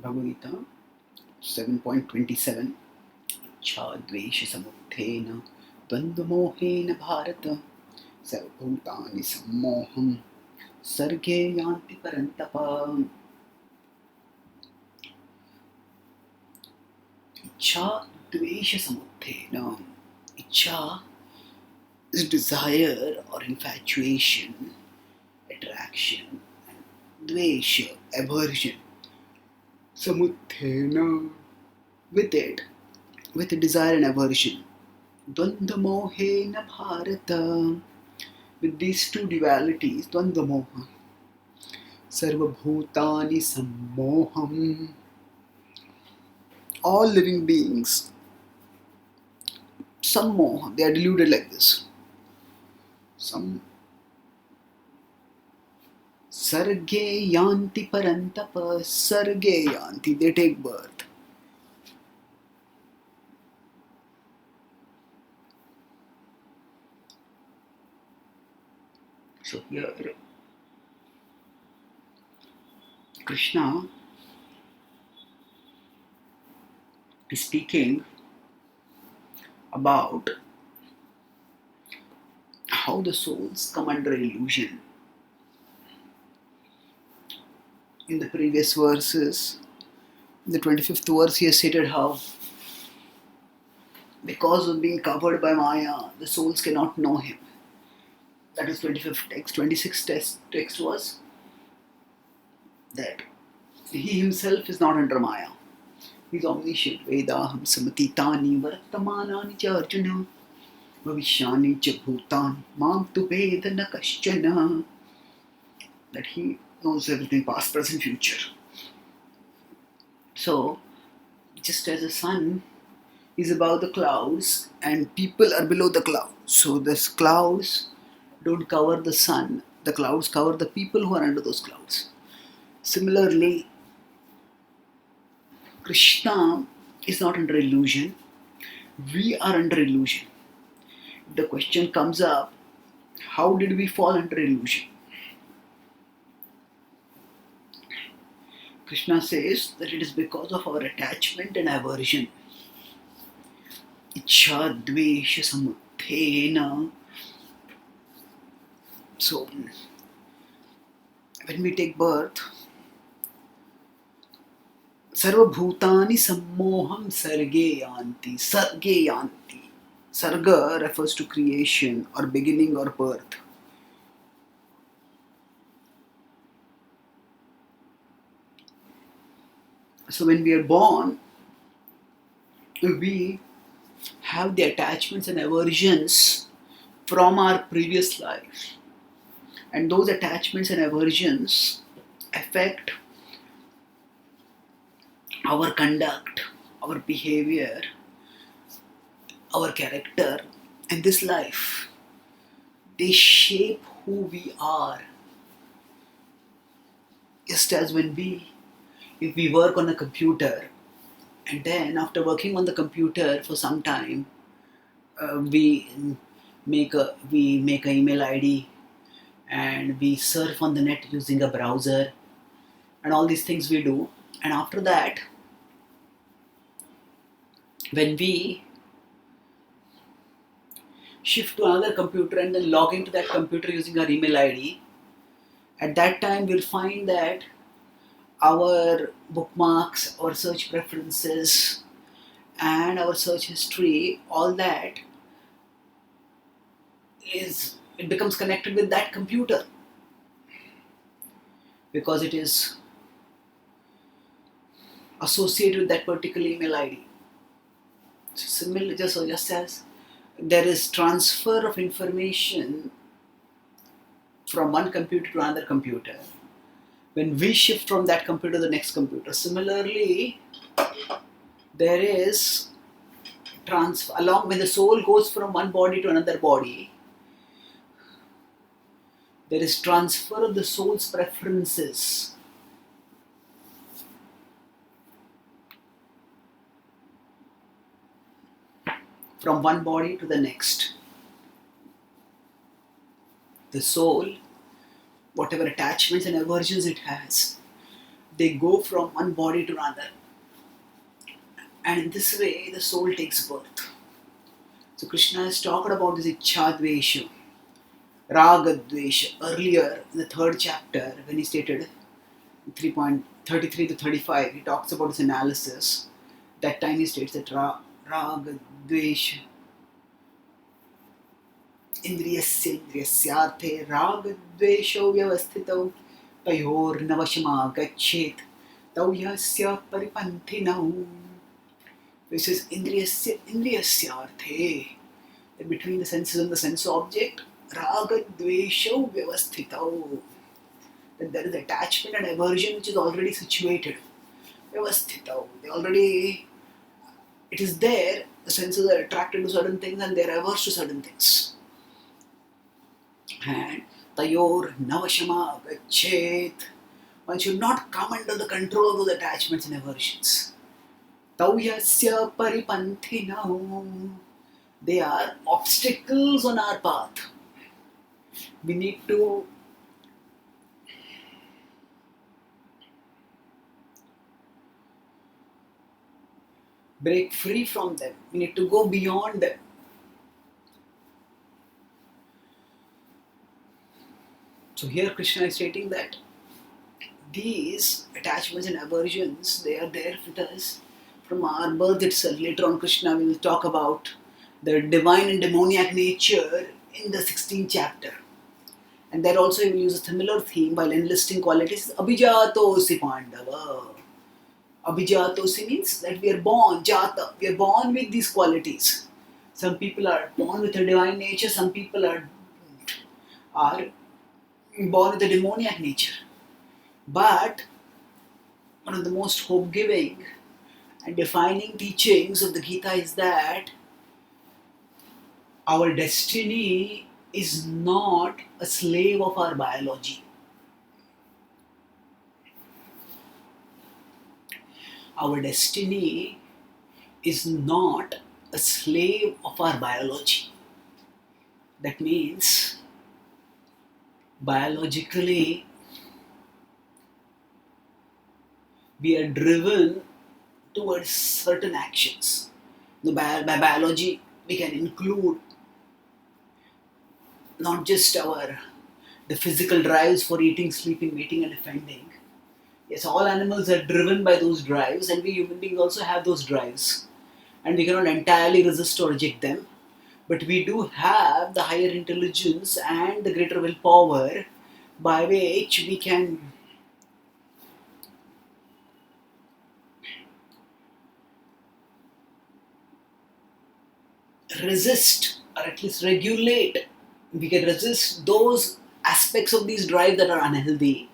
Bhagavad Gita 7.27 Chadvesha samuddhena dvandvamohena bharata sarvabhutani sammoham sarge yanti parantapa. Icha dvesha samuddhena. Icha is desire or infatuation, attraction, and dvesha, aversion. Samuddhena, with it, with desire and aversion. Dvandvamohena bharata. With these two dualities, dvandvamoha. Sarvabhutani sammoham. All living beings, sammoha, they are deluded like this. Some sarge yanti parantapa, sarge yanti, they take birth. So here, Krishna is speaking about how the souls come under illusion. In the previous verses, in the 25th verse, he has stated how because of being covered by Maya, the souls cannot know him. That is 25th text. 26th text was that he himself is not under Maya. He is omniscient. Vedaham samatitani vartamanani cha arjuna bhavishyani cha bhutani mam tu vedana kaschana. That he knows everything, past, present, future. So, just as the sun is above the clouds and people are below the clouds, so the clouds don't cover the sun, the clouds cover the people who are under those clouds. Similarly, Krishna is not under illusion, we are under illusion. The question comes up, how did we fall under illusion? Krishna says that it is because of our attachment and aversion. Icha dvesha samuddhena. So, when we take birth, sarvabhutani sammoham sarge yanti. Sarge yanti. Sarga refers to creation or beginning or birth. So when we are born, we have the attachments and aversions from our previous life. And those attachments and aversions affect our conduct, our behavior, our character, and this life. They shape who we are. Just as if we work on a computer, and then after working on the computer for some time, we make a email ID and we surf on the net using a browser and all these things we do. And after that, when we shift to another computer and then log into that computer using our email ID, at that time we'll find that our bookmarks, our search preferences, and our search history, all that it becomes connected with that computer because it is associated with that particular email ID. So similarly, just as there is transfer of information from one computer to another computer, when we shift from that computer to the next computer, similarly, there is transfer along when the soul goes from one body to another body. There is transfer of the soul's preferences from one body to the next. The soul, whatever attachments and aversions it has, they go from one body to another. And in this way, the soul takes birth. So Krishna has talked about this Ichchadvesha, Ragadvesha earlier in the third chapter when he stated 3.33 to 35. He talks about his analysis. That time he states that Ragadvesha Indriyasya Indriyasyarthe Ragadvesho Vyavasthitau Tayornavashama Gachet Tauyasya Paripanthinau. This is Indriyasya Indriyasyarthe. Between the senses and the sense object, Ragadvesho Vyavasthitau. That there is attachment and aversion which is already situated. Vyavasthitau. It is there. The senses are attracted to certain things and they are averse to certain things. And Tayor Navashama Gachet. One should not come under the control of those attachments and aversions. Tauyasya Paripanthinau. They are obstacles on our path. We need to break free from them. We need to go beyond them. So here Krishna is stating that these attachments and aversions, they are there with us from our birth itself. Later on Krishna will talk about the divine and demoniac nature in the 16th chapter. And there also he will use a similar theme while enlisting qualities. Abhijatosi Pandava. Abhijatosi means that we are born, Jata, we are born with these qualities. Some people are born with a divine nature, some people are born with a demoniac nature. But one of the most hope-giving and defining teachings of the Gita is that our destiny is not a slave of our biology. Our destiny is not a slave of our biology. That means biologically we are driven towards certain actions. By biology we can include not just the physical drives for eating, sleeping, mating and defending. Yes, all animals are driven by those drives and we human beings also have those drives. And we cannot entirely resist or reject them. But we do have the higher intelligence and the greater willpower by which we can resist or at least regulate. We can resist those aspects of these drives that are unhealthy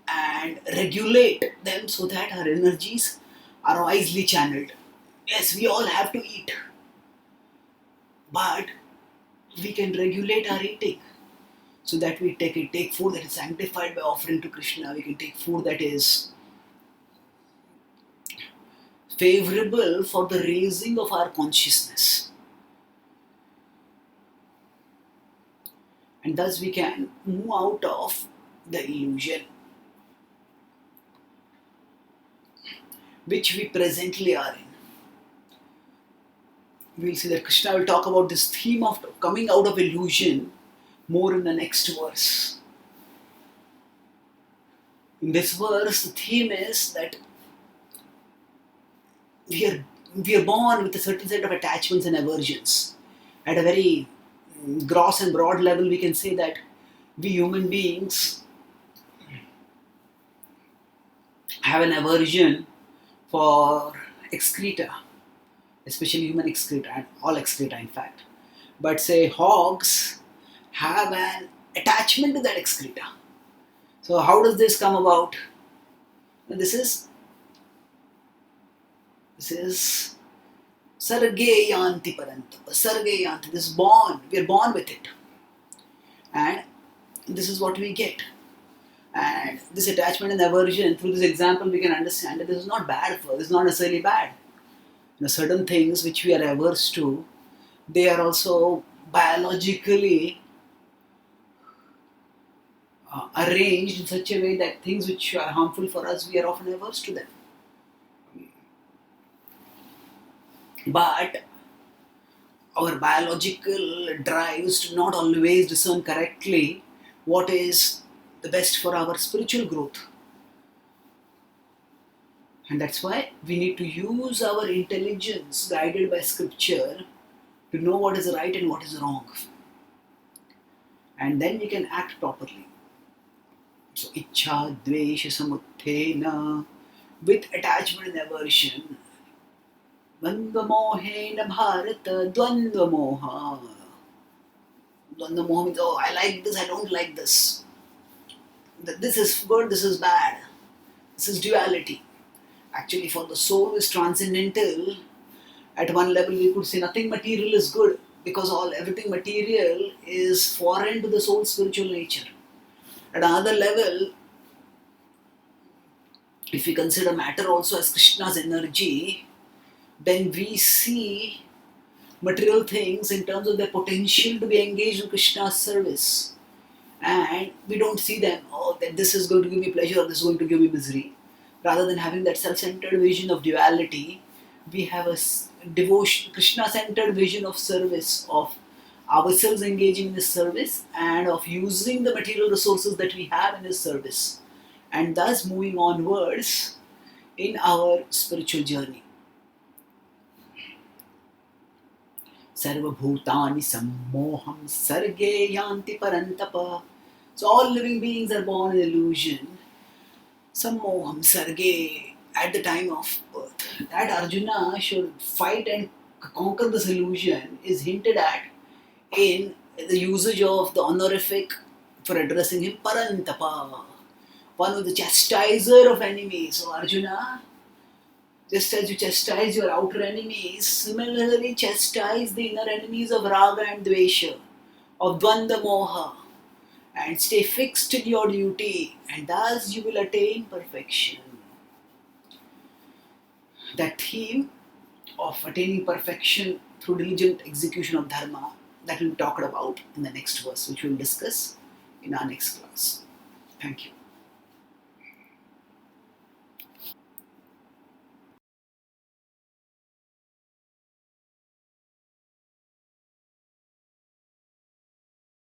and regulate them so that our energies are wisely channeled. Yes, we all have to eat, but we can regulate our eating so that we take food that is sanctified by offering to Krishna. We can take food that is favorable for the raising of our consciousness. And thus we can move out of the illusion which we presently are in. We will see that Krishna will talk about this theme of coming out of illusion more in the next verse. In this verse, the theme is that we are born with a certain set of attachments and aversions. At a very gross and broad level, we can say that we human beings have an aversion for excreta, especially human excreta and all excreta in fact. But say hogs have an attachment to that excreta. So how does this come about? This is Sarge Yanti Parantapa. Sarge Yanti. This is born. We are born with it. And this is what we get. And this attachment and aversion, through this example, we can understand that this is not bad for us. This is not necessarily bad. Certain things which we are averse to, they are also biologically arranged in such a way that things which are harmful for us, we are often averse to them. But our biological drives do not always discern correctly what is the best for our spiritual growth. And that's why we need to use our intelligence guided by scripture to know what is right and what is wrong. And then we can act properly. So, ichha, dvesha, samuthena, with attachment and aversion. Dvandva mohena bharata, dvandva moha. Dvandva moha means, oh, I like this, I don't like this. This is good, this is bad. This is duality. Actually, for the soul is transcendental. At one level, we could say nothing material is good because everything material is foreign to the soul's spiritual nature. At another level, if we consider matter also as Krishna's energy, then we see material things in terms of their potential to be engaged in Krishna's service. And we don't see them, oh, that this is going to give me pleasure or this is going to give me misery. Rather than having that self-centered vision of duality, we have a devotion, Krishna-centered vision of service, of ourselves engaging in His service and of using the material resources that we have in His service, and thus moving onwards in our spiritual journey. Sarva bhutani sammoham sarge yanti parantapa. So all living beings are born in illusion. Sammoham sarge, at the time of birth. That Arjuna should fight and conquer this illusion is hinted at in the usage of the honorific for addressing him, Parantapa, one of the chastiser of enemies. So Arjuna, just as you chastise your outer enemies, similarly chastise the inner enemies of Raga and Dvesha, of Dvanda Moha, and stay fixed in your duty, and thus you will attain perfection. That theme of attaining perfection through diligent execution of dharma, that will be talked about in the next verse, which we will discuss in our next class. Thank you.